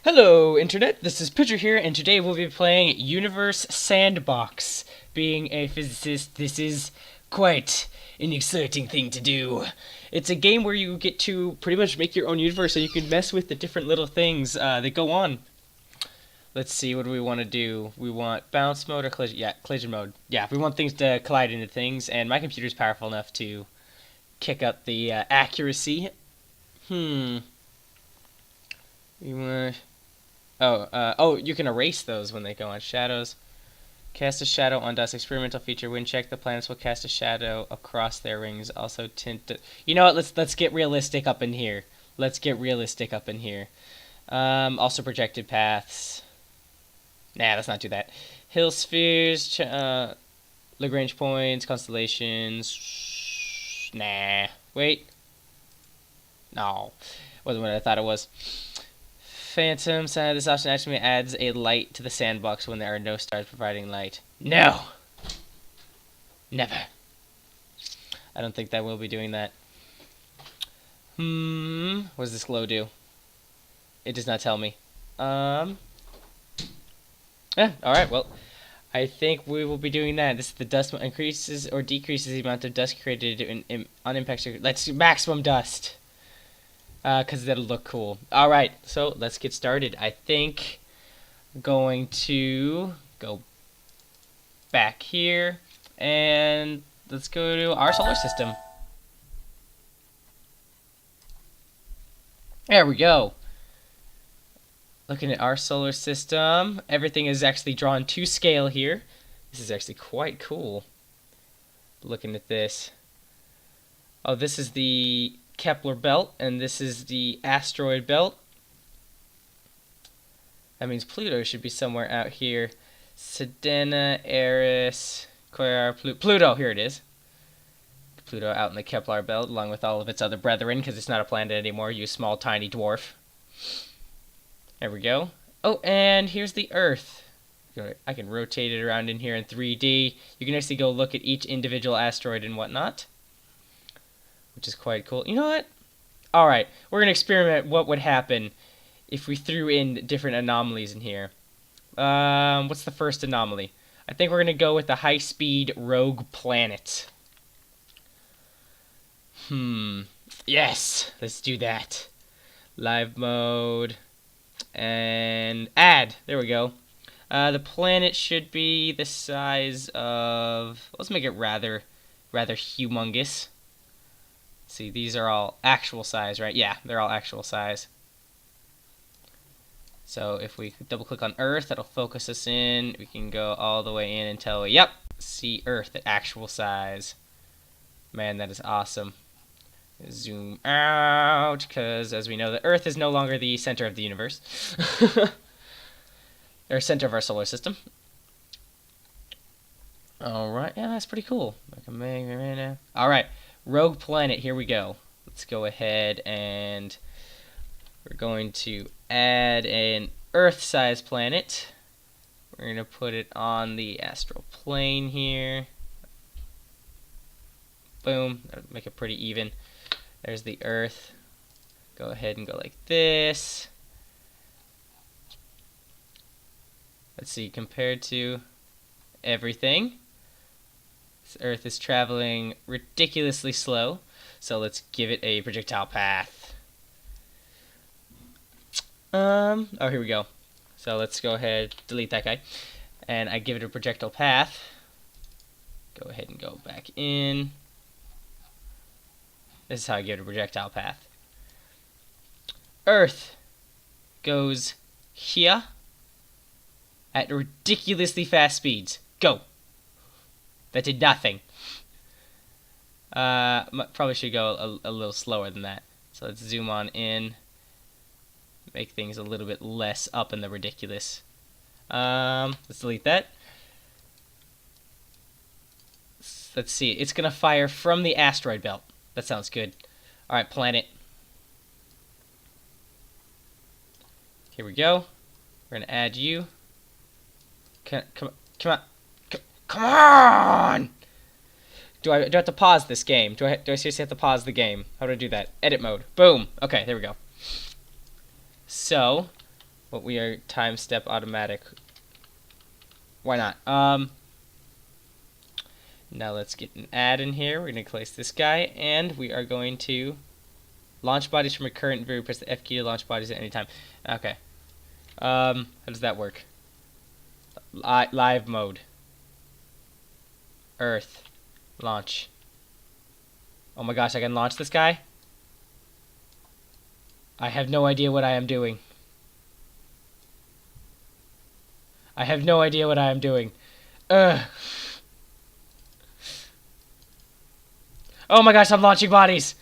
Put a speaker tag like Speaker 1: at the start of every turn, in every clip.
Speaker 1: Hello, Internet. This is PIJR here, and today we'll be playing Universe Sandbox. Being a physicist, this is quite an exciting thing to do. It's a game where you get to pretty much make your own universe, and you can mess with the different little things that go on. Let's see, what do we want to do? We want bounce mode or collision? Yeah, collision mode. Yeah, we want things to collide into things, and my computer's powerful enough to kick up the accuracy. You want... Oh, you can erase those when they go on. Shadows. Cast a shadow on dust. Experimental feature. When checked, the planets will cast a shadow across their rings. Also tint. You know what? Let's get realistic up in here. Also projected paths. Nah, let's not do that. Hill spheres. Lagrange points. Constellations. Nah. Wait. No. Wasn't what I thought it was. Phantom side. This option actually adds a light to the sandbox when there are no stars providing light. No! Never. I don't think that will be doing that. What does this glow do? It does not tell me. Yeah, alright, well. I think we will be doing that. This is the dust increases or decreases the amount of dust created on impact. Let's do maximum dust. Because that'll look cool. Alright, so let's get started. I think I'm going to go back here, and let's go to our solar system. There we go. Looking at our solar system, everything is actually drawn to scale here. This is actually quite cool. Looking at this. Oh, this is the Kepler belt, and this is the asteroid belt. That means Pluto should be somewhere out here. Sedena, Eris, Pluto, here it is. Pluto out in the Kepler belt, along with all of its other brethren, because it's not a planet anymore, you small, tiny dwarf. There we go. Oh, and here's the Earth. I can rotate it around in here in 3D. You can actually go look at each individual asteroid and whatnot, which is quite cool. You know what? Alright, we're going to experiment what would happen if we threw in different anomalies in here. What's the first anomaly? I think we're going to go with the high-speed rogue planet. Yes! Let's do that. Live mode. And add. There we go. The planet should be the size of... Let's make it rather humongous. See, these are all actual size, right? Yeah, they're all actual size. So if we double click on Earth, that'll focus us in. We can go all the way in until, yep, see Earth at actual size. Man, that is awesome. Zoom out, because as we know, the Earth is no longer the center of the universe. Or center of our solar system. Alright, yeah, that's pretty cool. Alright. Rogue planet, here we go. Let's go ahead and we're going to add an Earth-sized planet. We're going to put it on the astral plane here. Boom. That'll make it pretty even. There's the Earth. Go ahead and go like this. Let's see, compared to everything, this Earth is traveling ridiculously slow, so let's give it a projectile path. Oh, here we go. So let's go ahead, delete that guy, and I give it a projectile path. Go ahead and go back in. This is how I give it a projectile path. Earth goes here at ridiculously fast speeds. Go! That did nothing. Probably should go a little slower than that. So let's zoom on in. Make things a little bit less up in the ridiculous. Let's delete that. Let's see. It's going to fire from the asteroid belt. That sounds good. Alright, planet. Here we go. We're going to add you. Come on. Come on! Do I have to pause this game? Do I seriously have to pause the game? How do I do that? Edit mode. Boom. Okay, there we go. So, what we are time step automatic. Why not? Now let's get an add in here. We're going to place this guy, and we are going to launch bodies from a current view. Press the F key to launch bodies at any time. Okay. How does that work? Live mode. Earth. Launch. Oh my gosh, I can launch this guy? I have no idea what I am doing. I have no idea what I am doing. Ugh. Oh my gosh, I'm launching bodies!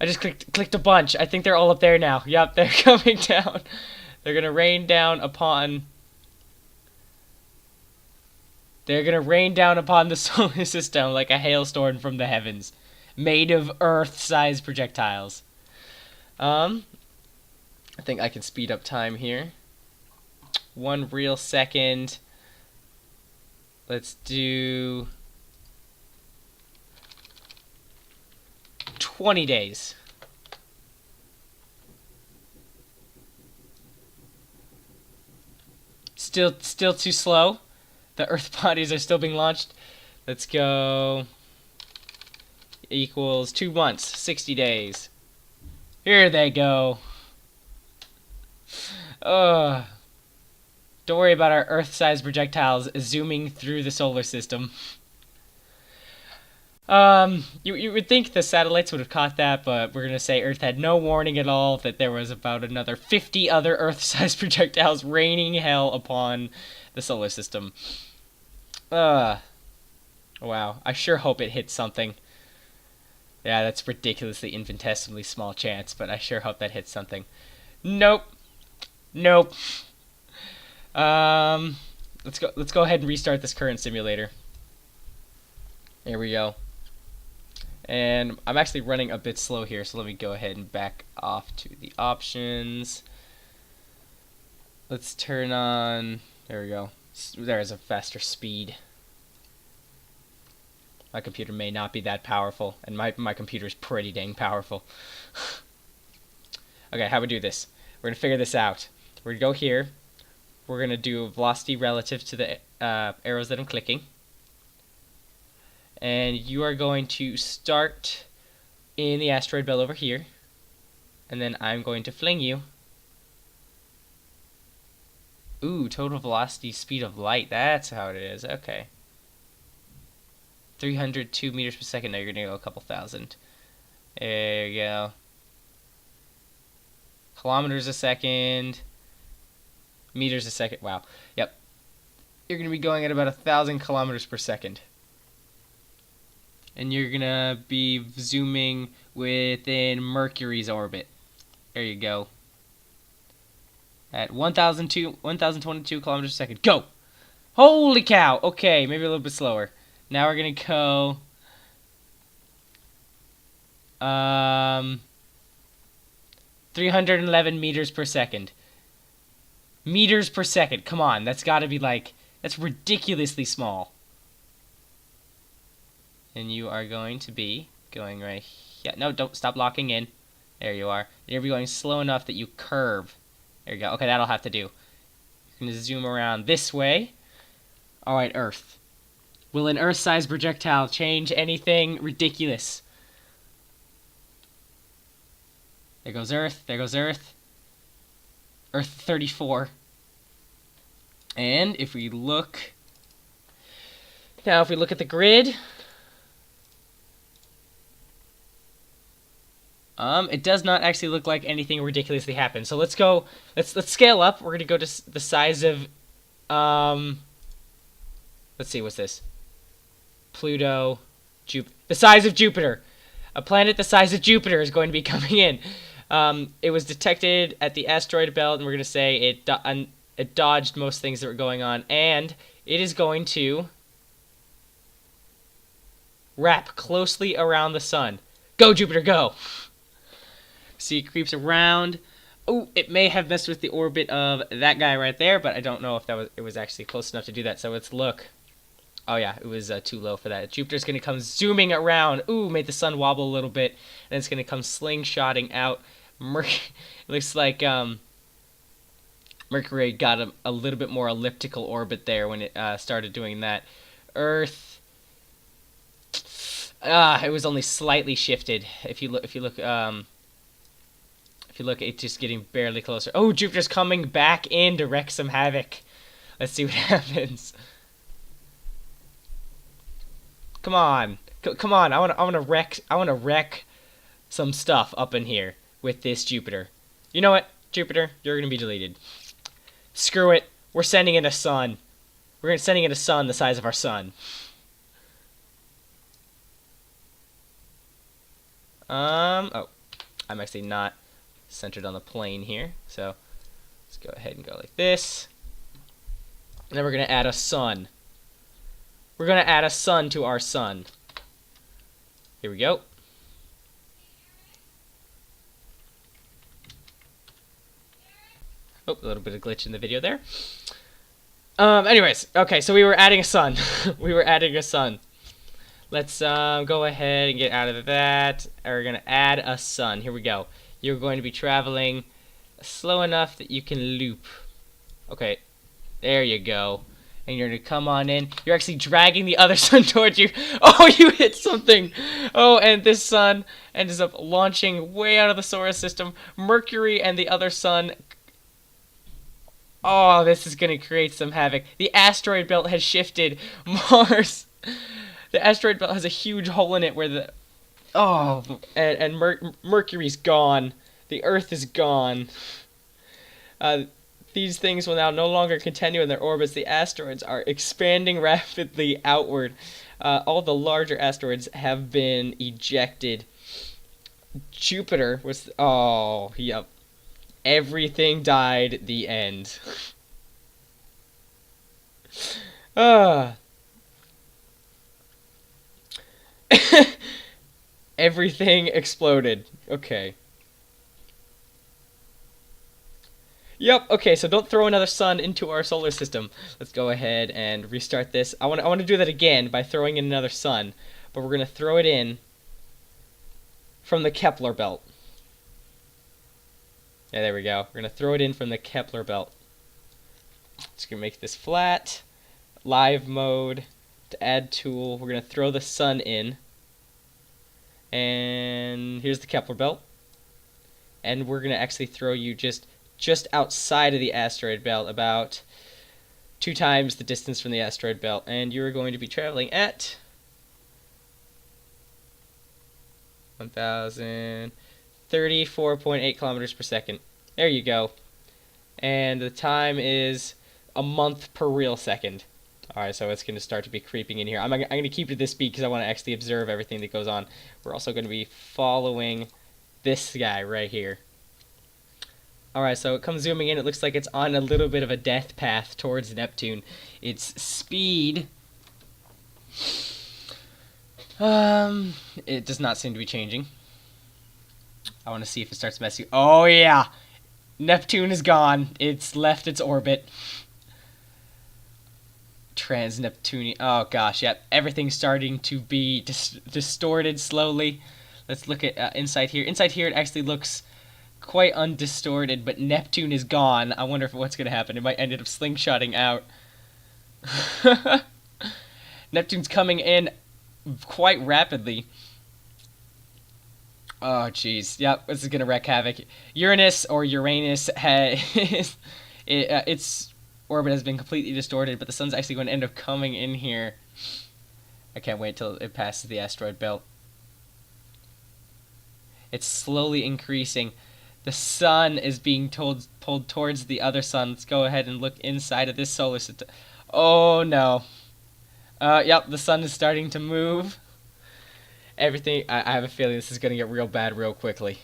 Speaker 1: I just clicked a bunch. I think they're all up there now. Yep, they're coming down. They're gonna rain down upon... They're gonna rain down upon the solar system like a hailstorm from the heavens. Made of Earth-sized projectiles. I think I can speed up time here. 1 real second. Let's do 20 days. Still too slow. The Earth bodies are still being launched. Let's go. Equals 2 months, 60 days. Here they go. Don't worry about our Earth-sized projectiles zooming through the solar system. You would think the satellites would have caught that, but we're gonna say Earth had no warning at all that there was about another 50 other Earth-sized projectiles raining hell upon the solar system. Wow. I sure hope it hits something. Yeah, that's ridiculously infinitesimally small chance, but I sure hope that hits something. Nope. Nope. Let's go ahead and restart this current simulator. There we go. And I'm actually running a bit slow here, so let me go ahead and back off to the options. Let's turn on... There we go. There's a faster speed. My computer may not be that powerful, and my computer's pretty dang powerful. Okay, how we do this? We're going to figure this out. We're going to go here. We're going to do velocity relative to the arrows that I'm clicking. And you are going to start in the asteroid belt over here. And then I'm going to fling you. Ooh, total velocity speed of light. That's how it is. Okay. 302 meters per second. Now you're going to go a couple thousand. There you go. Kilometers a second. Meters a second. Wow. Yep. You're going to be going at about 1,000 kilometers per second. And you're going to be zooming within Mercury's orbit. There you go. At 1,022 kilometers a second. Go! Holy cow! Okay, maybe a little bit slower. Now we're going to go... 311 meters per second. Meters per second. Come on, that's got to be like... That's ridiculously small. And you are going to be going right here. No, don't stop locking in. There you are. You're going slow enough that you curve. There you go. Okay, that'll have to do. You're going to zoom around this way. Alright, Earth. Will an Earth-sized projectile change anything ridiculous? There goes Earth. There goes Earth. Earth 34. And if we look... Now, if we look at the grid... it does not actually look like anything ridiculously happened. So let's go... Let's scale up. We're going to go to the size of... Let's see, what's this? Pluto, the size of Jupiter. A planet the size of Jupiter is going to be coming in. It was detected at the asteroid belt, and we're going to say it dodged most things that were going on, and it is going to wrap closely around the sun. Go, Jupiter, go! See, it creeps around. Oh, it may have messed with the orbit of that guy right there, but I don't know if it was actually close enough to do that, so let's look. Oh yeah, it was too low for that. Jupiter's going to come zooming around. Ooh, made the sun wobble a little bit. And it's going to come slingshotting out It looks like Mercury got a little bit more elliptical orbit there when it started doing that. Earth, it was only slightly shifted. If you look, it's just getting barely closer. Oh, Jupiter's coming back in to wreak some havoc. Let's see what happens. Come on, come on! I wanna wreck some stuff up in here with this Jupiter. You know what, Jupiter? You're gonna be deleted. Screw it. We're sending in a sun. We're sending in a sun the size of our sun. Oh, I'm actually not centered on the plane here, so let's go ahead and go like this. And then we're gonna add a sun. We're gonna add a sun to our sun. Here we go. Oh, a little bit of glitch in the video there. Anyways, okay, so we were adding a sun. We were adding a sun. Let's go ahead and get out of that. We're gonna add a sun. Here we go. You're going to be traveling slow enough that you can loop. Okay, there you go. And you're gonna come on in. You're actually dragging the other sun towards you. Oh, you hit something. Oh, and this sun ends up launching way out of the solar system. Mercury and the other sun. Oh, this is gonna create some havoc. The asteroid belt has shifted. Mars. The asteroid belt has a huge hole in it where the... Oh, and Mercury's gone. The Earth is gone. These things will now no longer continue in their orbits. The asteroids are expanding rapidly outward. All the larger asteroids have been ejected. Jupiter was... Oh, yep. Everything died. The end. Everything exploded. Okay. Yep, okay, so don't throw another sun into our solar system. Let's go ahead and restart this. I want to do that again by throwing in another sun. But we're going to throw it in from the Kepler belt. Yeah, there we go. We're going to throw it in from the Kepler belt. Just going to make this flat. Live mode. To add tool, we're going to throw the sun in. And here's the Kepler belt. And we're going to actually throw you just outside of the asteroid belt, about 2 times the distance from the asteroid belt. And you're going to be traveling at 1,034.8 kilometers per second. There you go. And the time is a month per real second. Alright, so it's going to start to be creeping in here. I'm going to keep it at this speed because I want to actually observe everything that goes on. We're also going to be following this guy right here. Alright, so it comes zooming in. It looks like it's on a little bit of a death path towards Neptune. Its speed... it does not seem to be changing. I want to see if it starts messing... Oh, yeah! Neptune is gone. It's left its orbit. Trans-Neptunian... Oh, gosh, yep. Everything's starting to be distorted slowly. Let's look at inside here. Inside here, it actually looks quite undistorted, but Neptune is gone. I wonder what's going to happen. It might end up slingshotting out. Neptune's coming in quite rapidly. Oh, jeez. Yep, this is going to wreak havoc. Uranus, or Uranus, its orbit has been completely distorted, but the sun's actually going to end up coming in here. I can't wait till it passes the asteroid belt. It's slowly increasing. The sun is being pulled towards the other sun. Let's go ahead and look inside of this solar system. Oh, no. Yep, the sun is starting to move. Everything, I have a feeling this is going to get real bad real quickly.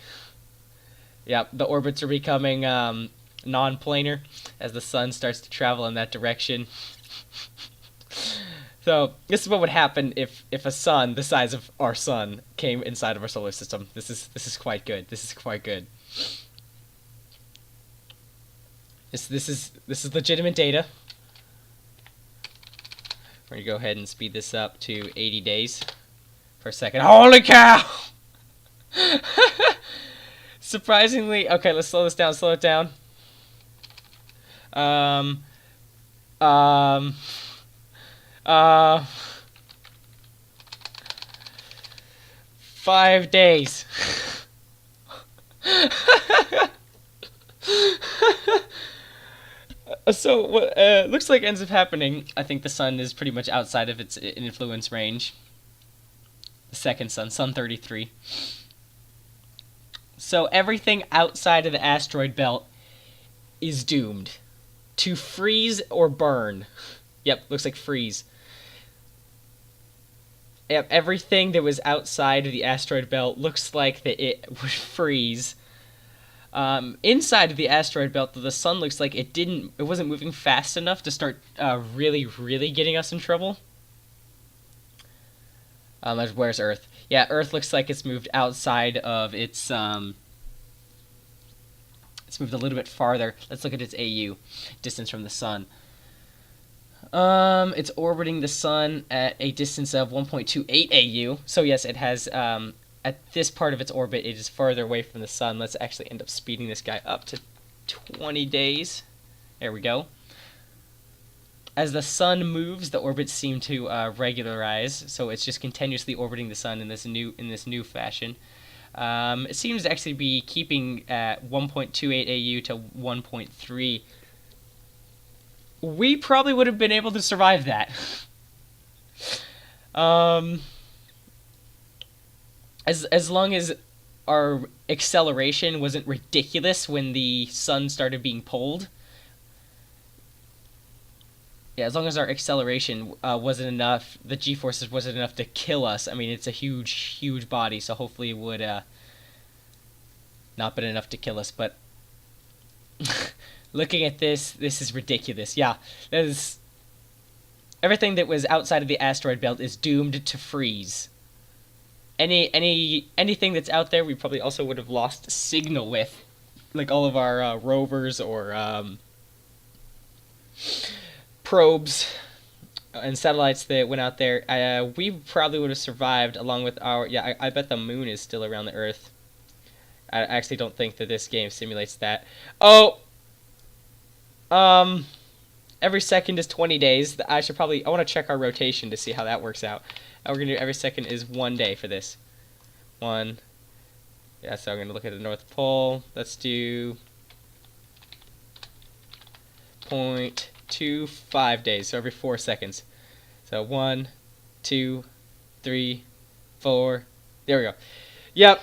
Speaker 1: Yep, the orbits are becoming non-planar as the sun starts to travel in that direction. So, this is what would happen if a sun the size of our sun came inside of our solar system. This is quite good. This is quite good. This is legitimate data. We're going to go ahead and speed this up to 80 days per second. Holy cow! Surprisingly, okay, let's slow this down, slow it down. Um, um, uh, 5 days. So what looks like ends up happening, I think the sun is pretty much outside of its influence range. The second sun, Sun 33. So everything outside of the asteroid belt is doomed to freeze or burn. Yep, looks like freeze. Yep, everything that was outside of the asteroid belt looks like that it would freeze. Inside of the asteroid belt, the sun looks like it wasn't moving fast enough to start really getting us in trouble. Where's Earth? Yeah, Earth looks like it's moved outside of its, it's moved a little bit farther. Let's look at its AU, distance from the sun. It's orbiting the sun at a distance of 1.28 AU. So yes, it has, at this part of its orbit, it is farther away from the sun. Let's actually end up speeding this guy up to 20 days. There we go. As the sun moves, the orbits seem to regularize, so it's just continuously orbiting the sun in this new fashion. It seems to actually be keeping at 1.28 AU to 1.3. We probably would have been able to survive that. As long as our acceleration wasn't ridiculous when the sun started being pulled. Yeah, as long as our acceleration wasn't enough, the G-forces wasn't enough to kill us. I mean, it's a huge body, so hopefully it would not been enough to kill us. But looking at this is ridiculous. Yeah, everything that was outside of the asteroid belt is doomed to freeze. Anything that's out there, we probably also would have lost signal with, like all of our rovers or probes and satellites that went out there. We probably would have survived along with our... Yeah, I bet the moon is still around the Earth. I actually don't think that this game simulates that. Oh! Every second is 20 days. I want to check our rotation to see how that works out. We're going to do every second is 1 day for this. 1. Yeah, so I'm going to look at the North Pole. Let's do 0.25 days, so every 4 seconds. So 1, 2, 3, 4. There we go. Yep.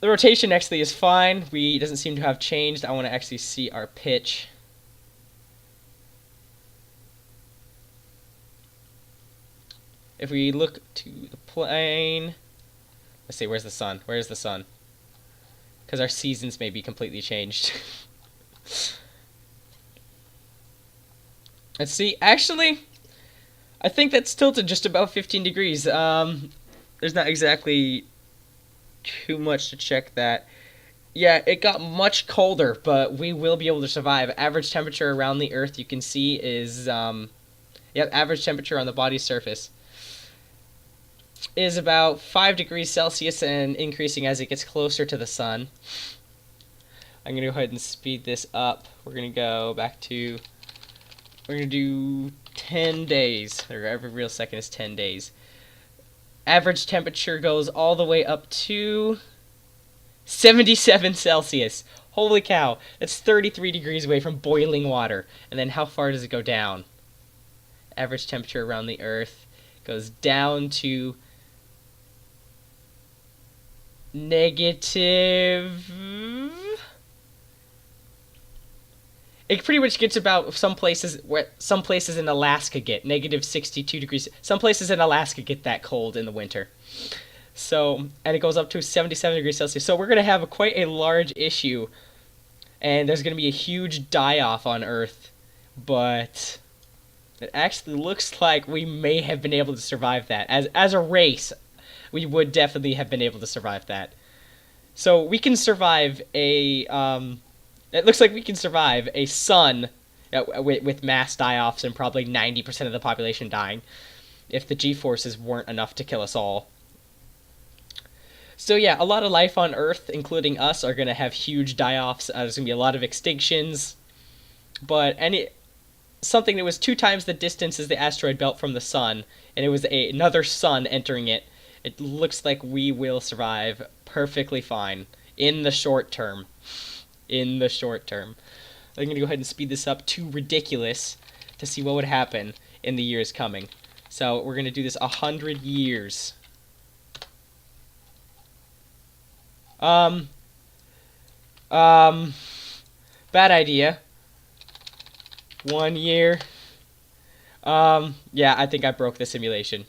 Speaker 1: The rotation actually is fine. It doesn't seem to have changed. I want to actually see our pitch. If we look to the plane, let's see, where's the sun? Where's the sun? Because our seasons may be completely changed. Let's see, actually, I think that's tilted just about 15 degrees. There's not exactly too much to check that. Yeah, it got much colder, but we will be able to survive. Average temperature around the Earth, you can see, is, average temperature on the body's surface is about 5 degrees Celsius and increasing as it gets closer to the sun. I'm going to go ahead and speed this up. We're going to go back to... We're going to do 10 days. Every real second is 10 days. Average temperature goes all the way up to 77 Celsius. Holy cow. That's 33 degrees away from boiling water. And then how far does it go down? Average temperature around the Earth goes down to negative... It pretty much gets about some places in Alaska get negative 62 degrees. Some places in Alaska get that cold in the winter. So, and it goes up to 77 degrees Celsius. So we're going to have quite a large issue. And there's going to be a huge die-off on Earth. But it actually looks like we may have been able to survive that. As a race, we would definitely have been able to survive that. So we can survive a... It looks like we can survive a sun with mass die-offs and probably 90% of the population dying if the G-forces weren't enough to kill us all. So yeah, a lot of life on Earth, including us, are going to have huge die-offs. There's going to be a lot of extinctions. But something that was 2 times the distance as the asteroid belt from the sun, and it was another sun entering it, it looks like we will survive perfectly fine in the short term. In the short term. I'm going to go ahead and speed this up to ridiculous to see what would happen in the years coming. So we're going to do this 100 years. Bad idea. 1 year. Yeah, I think I broke the simulation.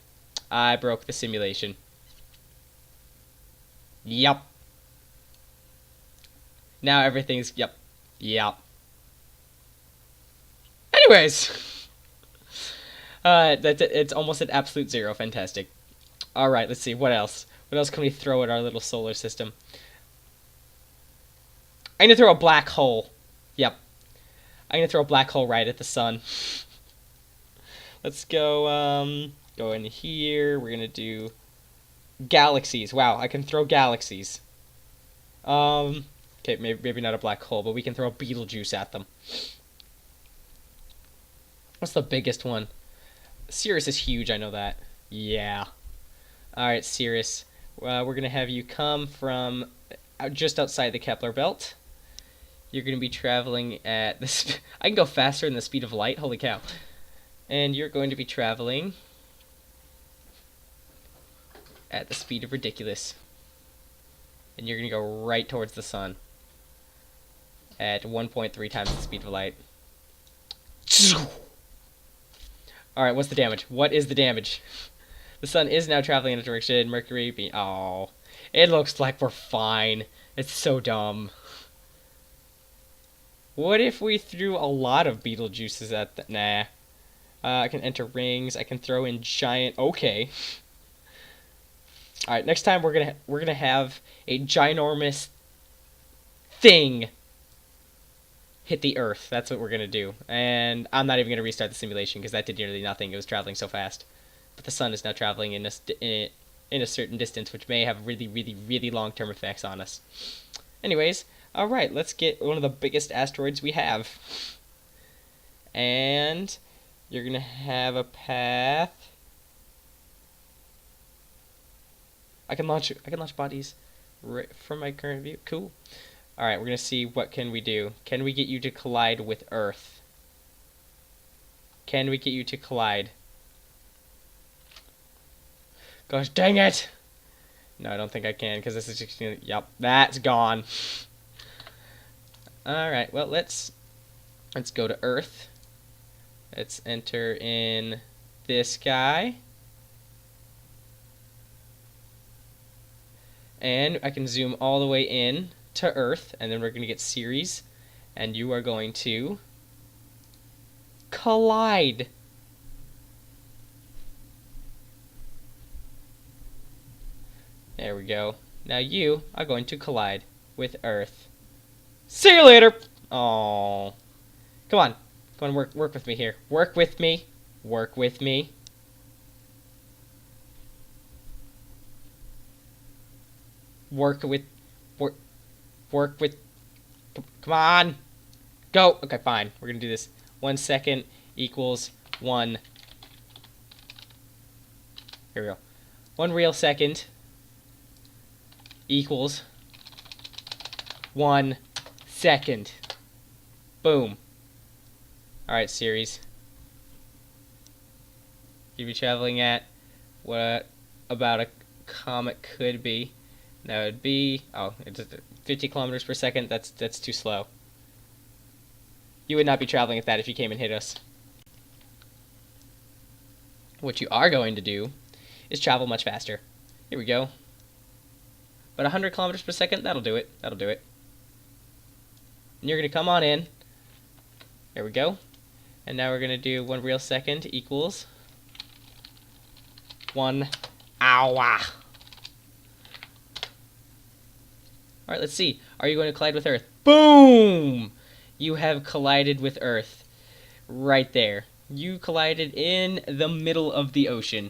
Speaker 1: I broke the simulation. Yep. Now everything's, yep. Anyways. It's almost at absolute 0. Fantastic. Alright, let's see. What else? What else can we throw at our little solar system? I'm gonna throw a black hole. Yep. I'm gonna throw a black hole right at the sun. Let's go, go in here. We're gonna do galaxies. Wow, I can throw galaxies. Okay, maybe not a black hole, but we can throw Beetlejuice at them. What's the biggest one? Sirius is huge, I know that. Yeah. Alright, Sirius. We're going to have you come from just outside the Kepler belt. You're going to be traveling at this. I can go faster than the speed of light. Holy cow. And you're going to be traveling at the speed of ridiculous. And you're going to go right towards the sun at 1.3 times the speed of light. Alright, what's the damage? What is the damage? The sun is now traveling in a direction. Mercury being... Oh. It looks like we're fine. It's so dumb. What if we threw a lot of Beetlejuices at the... Nah. I can enter rings. I can throw in giant... Okay. Alright, next time we're gonna have a ginormous thing hit the Earth. That's what we're gonna do. And I'm not even gonna restart the simulation because that did nearly nothing. It was traveling so fast. But the sun is now traveling in a certain distance, which may have really, really, really long-term effects on us. Anyways, alright, let's get one of the biggest asteroids we have. And you're gonna have a path. I can launch bodies right from my current view. Cool. Alright, we're gonna see what can we do. Can we get you to collide with Earth? Can we get you to collide? Gosh dang it! No, I don't think I can, because this is just gonna... Yep, that's gone. Alright, well, let's go to Earth. Let's enter in this guy. And I can zoom all the way in to Earth, and then we're going to get series, and you are going to collide. There we go. Now you are going to collide with Earth. See you later! Oh, come on. Come on, work with me here. Work with me. Work with me. Work with... Come on! Go! Okay, fine. We're gonna do this. 1 second equals 1... Here we go. 1 real second equals 1 second. Boom. Alright, series. You'd be traveling at what about a comet could be. That would be... Oh, it's 50 kilometers per second. That's too slow. You would not be traveling at that if you came and hit us. What you are going to do is travel much faster. Here we go. But 100 kilometers per second, that'll do it. That'll do it. And you're going to come on in. There we go. And now we're going to do 1 real second equals 1 hour. Alright, let's see. Are you going to collide with Earth? Boom! You have collided with Earth. Right there. You collided in the middle of the ocean.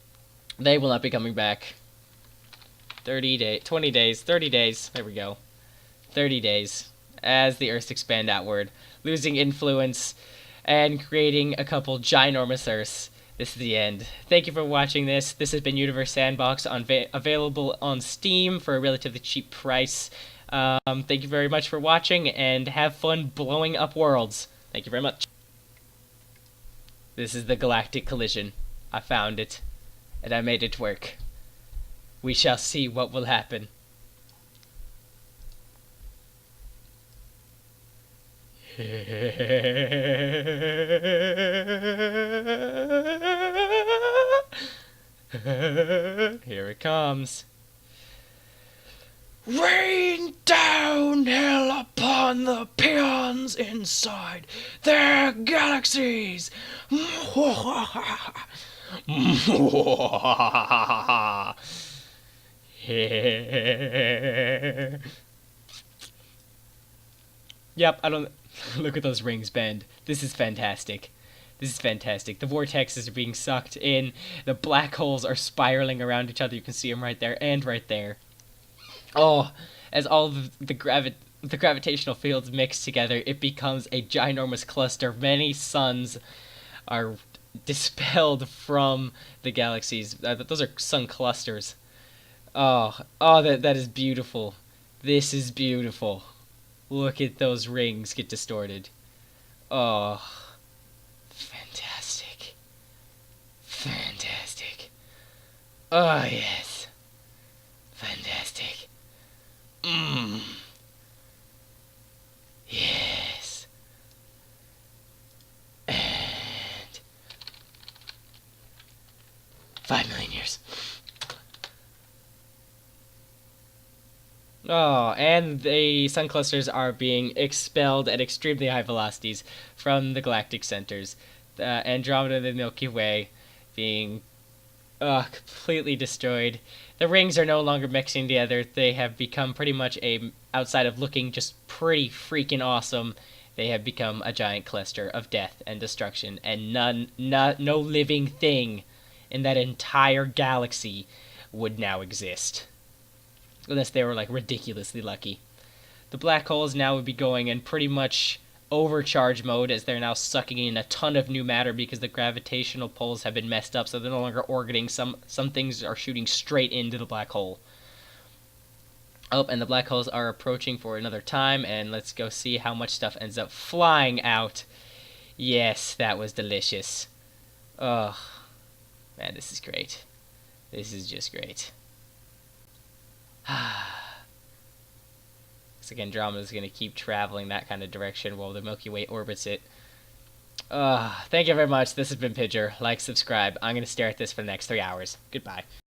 Speaker 1: They will not be coming back. 30 days, 20 days, 30 days. There we go. 30 days. As the Earths expand outward, losing influence and creating a couple ginormous Earths. This is the end. Thank you for watching this. This has been Universe Sandbox, available on Steam for a relatively cheap price. Thank you very much for watching, and have fun blowing up worlds. Thank you very much. This is the Galactic Collision. I found it, and I made it work. We shall see what will happen. Here it comes. Rain down hell upon the peons inside their galaxies. Yep, I don't... Look at those rings bend. This is fantastic. This is fantastic. The vortexes are being sucked in. The black holes are spiraling around each other. You can see them right there and right there. Oh, as all of the gravitational fields mix together, it becomes a ginormous cluster. Many suns are dispelled from the galaxies. Those are sun clusters. Oh, that is beautiful. This is beautiful. Look at those rings get distorted. Oh, fantastic. Fantastic. Oh, yes. Fantastic. Yes. And 5 million years. Oh, and the sun clusters are being expelled at extremely high velocities from the galactic centers. The Andromeda and the Milky Way being completely destroyed. The rings are no longer mixing together. They have become pretty much outside of looking just pretty freaking awesome, they have become a giant cluster of death and destruction, and no living thing in that entire galaxy would now exist. Unless they were, like, ridiculously lucky. The black holes now would be going in pretty much overcharge mode, as they're now sucking in a ton of new matter because the gravitational poles have been messed up, so they're no longer orbiting. Some things are shooting straight into the black hole. Oh, and the black holes are approaching for another time, and let's go see how much stuff ends up flying out. Yes, that was delicious. Oh, man, this is great. This is just great. Looks like Andromeda is going to keep traveling that kind of direction while the Milky Way orbits it. Thank you very much. This has been PIJR. Like, subscribe. I'm going to stare at this for the next 3 hours. Goodbye.